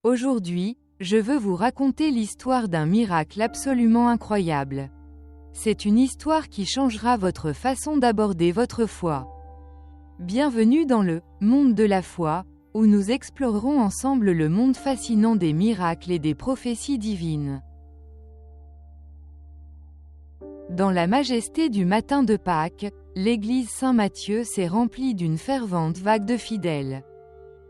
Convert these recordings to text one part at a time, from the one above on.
Aujourd'hui, je veux vous raconter l'histoire d'un miracle absolument incroyable. C'est une histoire qui changera votre façon d'aborder votre foi. Bienvenue dans le « monde de la foi », où nous explorerons ensemble le monde fascinant des miracles et des prophéties divines. Dans la majesté du matin de Pâques, l'église Saint-Matthieu s'est remplie d'une fervente vague de fidèles.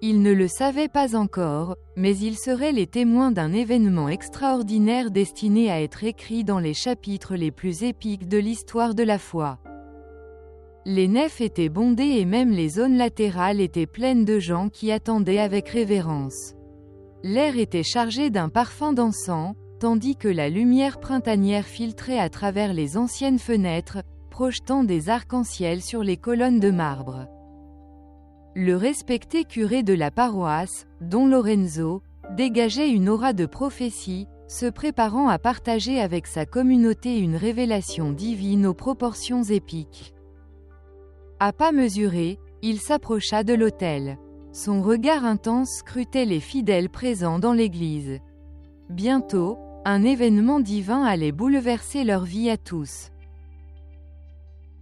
Ils ne le savaient pas encore, mais ils seraient les témoins d'un événement extraordinaire destiné à être écrit dans les chapitres les plus épiques de l'histoire de la foi. Les nefs étaient bondées et même les zones latérales étaient pleines de gens qui attendaient avec révérence. L'air était chargé d'un parfum d'encens, tandis que la lumière printanière filtrait à travers les anciennes fenêtres, projetant des arcs-en-ciel sur les colonnes de marbre. Le respecté curé de la paroisse, Don Lorenzo, dégageait une aura de prophétie, se préparant à partager avec sa communauté une révélation divine aux proportions épiques. À pas mesurés, il s'approcha de l'autel. Son regard intense scrutait les fidèles présents dans l'église. Bientôt, un événement divin allait bouleverser leur vie à tous.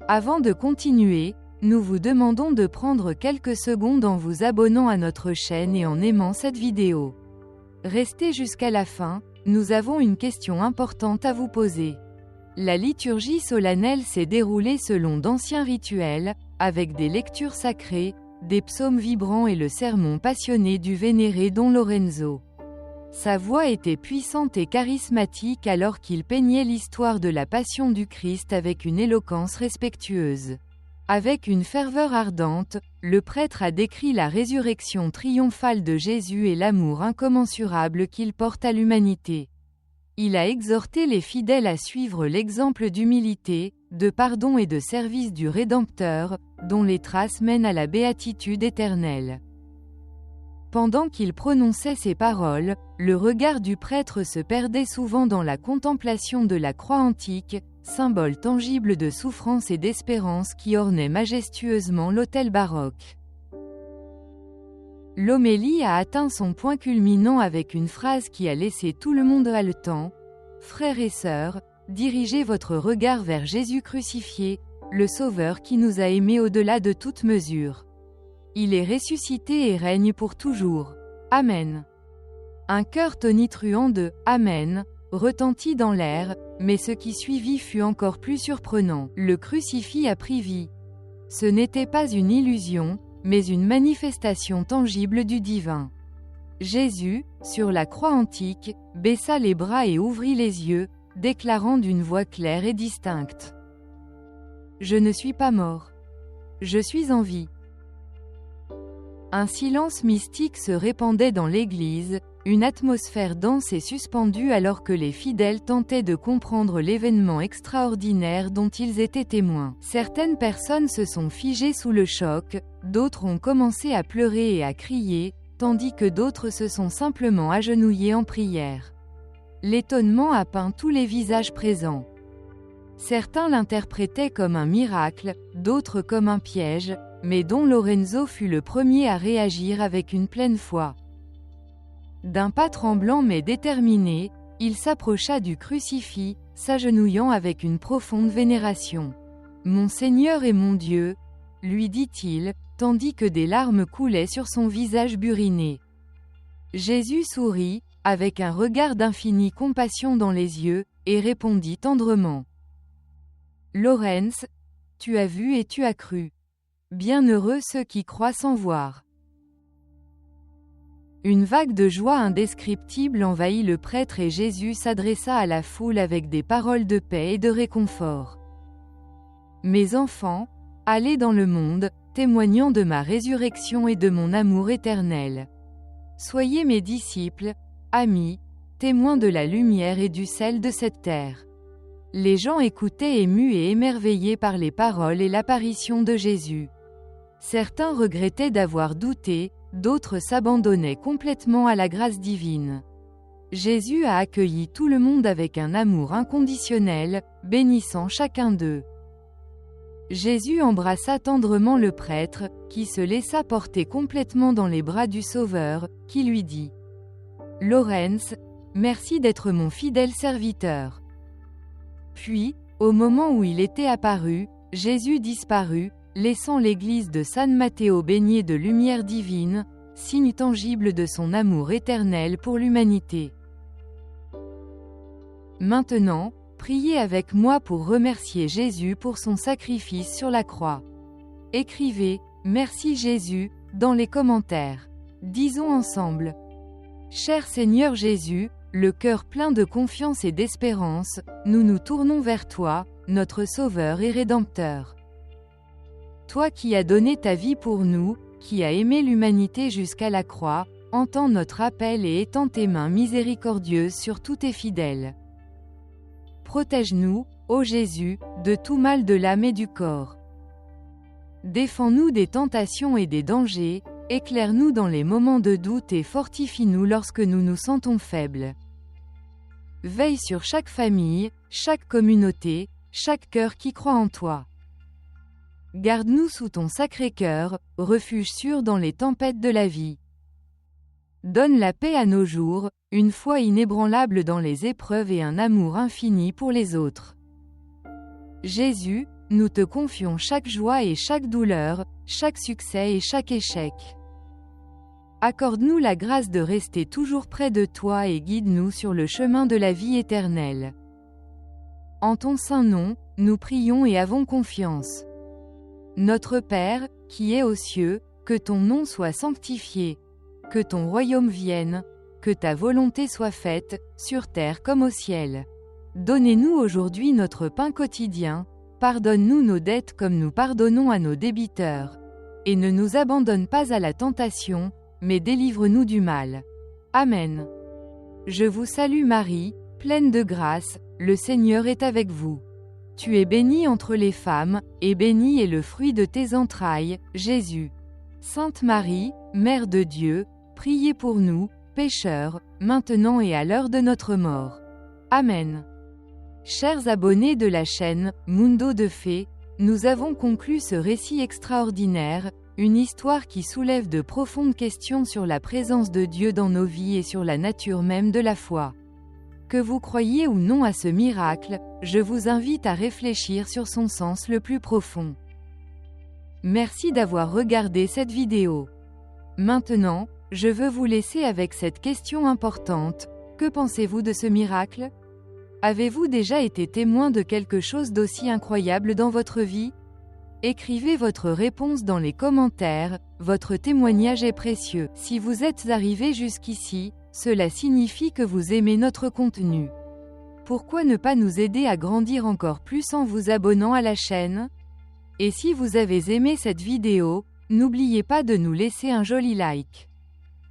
Avant de continuer, nous vous demandons de prendre quelques secondes en vous abonnant à notre chaîne et en aimant cette vidéo. Restez jusqu'à la fin, nous avons une question importante à vous poser. La liturgie solennelle s'est déroulée selon d'anciens rituels, avec des lectures sacrées, des psaumes vibrants et le sermon passionné du vénéré Don Lorenzo. Sa voix était puissante et charismatique alors qu'il peignait l'histoire de la passion du Christ avec une éloquence respectueuse. Avec une ferveur ardente, le prêtre a décrit la résurrection triomphale de Jésus et l'amour incommensurable qu'il porte à l'humanité. Il a exhorté les fidèles à suivre l'exemple d'humilité, de pardon et de service du Rédempteur, dont les traces mènent à la béatitude éternelle. Pendant qu'il prononçait ces paroles, le regard du prêtre se perdait souvent dans la contemplation de la croix antique, symbole tangible de souffrance et d'espérance qui ornait majestueusement l'autel baroque. L'homélie a atteint son point culminant avec une phrase qui a laissé tout le monde haletant. « Frères et sœurs, dirigez votre regard vers Jésus crucifié, le Sauveur qui nous a aimés au-delà de toute mesure. Il est ressuscité et règne pour toujours. Amen. » Un chœur tonitruant de « Amen » retentit dans l'air, mais ce qui suivit fut encore plus surprenant. Le crucifix a pris vie. Ce n'était pas une illusion, mais une manifestation tangible du divin. Jésus, sur la croix antique, baissa les bras et ouvrit les yeux, déclarant d'une voix claire et distincte. « Je ne suis pas mort. Je suis en vie. » Un silence mystique se répandait dans l'église, une atmosphère dense et suspendue alors que les fidèles tentaient de comprendre l'événement extraordinaire dont ils étaient témoins. Certaines personnes se sont figées sous le choc, d'autres ont commencé à pleurer et à crier, tandis que d'autres se sont simplement agenouillés en prière. L'étonnement a peint tous les visages présents. Certains l'interprétaient comme un miracle, d'autres comme un piège, mais Don Lorenzo fut le premier à réagir avec une pleine foi. D'un pas tremblant mais déterminé, il s'approcha du crucifix, s'agenouillant avec une profonde vénération. « Mon Seigneur et mon Dieu », lui dit-il, tandis que des larmes coulaient sur son visage buriné. Jésus sourit, avec un regard d'infinie compassion dans les yeux, et répondit tendrement. « Lorenz, tu as vu et tu as cru. Bienheureux ceux qui croient sans voir. » Une vague de joie indescriptible envahit le prêtre et Jésus s'adressa à la foule avec des paroles de paix et de réconfort. « Mes enfants, allez dans le monde, témoignant de ma résurrection et de mon amour éternel. Soyez mes disciples, amis, témoins de la lumière et du sel de cette terre. » Les gens écoutaient émus et émerveillés par les paroles et l'apparition de Jésus. Certains regrettaient d'avoir douté, d'autres s'abandonnaient complètement à la grâce divine. Jésus a accueilli tout le monde avec un amour inconditionnel, bénissant chacun d'eux. Jésus embrassa tendrement le prêtre, qui se laissa porter complètement dans les bras du Sauveur, qui lui dit : Lawrence, merci d'être mon fidèle serviteur. Puis, au moment où il était apparu, Jésus disparut, laissant l'église de San Matteo baignée de lumière divine, signe tangible de son amour éternel pour l'humanité. Maintenant, priez avec moi pour remercier Jésus pour son sacrifice sur la croix. Écrivez « Merci Jésus » dans les commentaires. Disons ensemble. Cher Seigneur Jésus, le cœur plein de confiance et d'espérance, nous nous tournons vers toi, notre Sauveur et Rédempteur. Toi qui as donné ta vie pour nous, qui as aimé l'humanité jusqu'à la croix, entends notre appel et étends tes mains miséricordieuses sur tous tes fidèles. Protège-nous, ô Jésus, de tout mal de l'âme et du corps. Défends-nous des tentations et des dangers, éclaire-nous dans les moments de doute et fortifie-nous lorsque nous nous sentons faibles. Veille sur chaque famille, chaque communauté, chaque cœur qui croit en toi. Garde-nous sous ton sacré cœur, refuge sûr dans les tempêtes de la vie. Donne la paix à nos jours, une foi inébranlable dans les épreuves et un amour infini pour les autres. Jésus, nous te confions chaque joie et chaque douleur, chaque succès et chaque échec. Accorde-nous la grâce de rester toujours près de toi et guide-nous sur le chemin de la vie éternelle. En ton saint nom, nous prions et avons confiance. Notre Père, qui es aux cieux, que ton nom soit sanctifié. Que ton royaume vienne, que ta volonté soit faite, sur terre comme au ciel. Donnez-nous aujourd'hui notre pain quotidien, pardonne-nous nos dettes comme nous pardonnons à nos débiteurs. Et ne nous abandonne pas à la tentation, mais délivre-nous du mal. Amen. Je vous salue Marie, pleine de grâce, le Seigneur est avec vous. Tu es bénie entre les femmes, et béni est le fruit de tes entrailles, Jésus. Sainte Marie, Mère de Dieu, priez pour nous, pécheurs, maintenant et à l'heure de notre mort. Amen. Chers abonnés de la chaîne Mundo de Fées, nous avons conclu ce récit extraordinaire, une histoire qui soulève de profondes questions sur la présence de Dieu dans nos vies et sur la nature même de la foi. Que vous croyiez ou non à ce miracle, je vous invite à réfléchir sur son sens le plus profond. Merci d'avoir regardé cette vidéo. Maintenant, je veux vous laisser avec cette question importante. Que pensez-vous de ce miracle? Avez-vous déjà été témoin de quelque chose d'aussi incroyable dans votre vie? Écrivez votre réponse dans les commentaires, votre témoignage est précieux. Si vous êtes arrivé jusqu'ici, cela signifie que vous aimez notre contenu. Pourquoi ne pas nous aider à grandir encore plus en vous abonnant à la chaîne? Et si vous avez aimé cette vidéo, n'oubliez pas de nous laisser un joli like.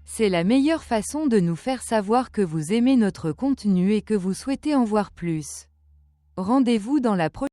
C'est la meilleure façon de nous faire savoir que vous aimez notre contenu et que vous souhaitez en voir plus. Rendez-vous dans la prochaine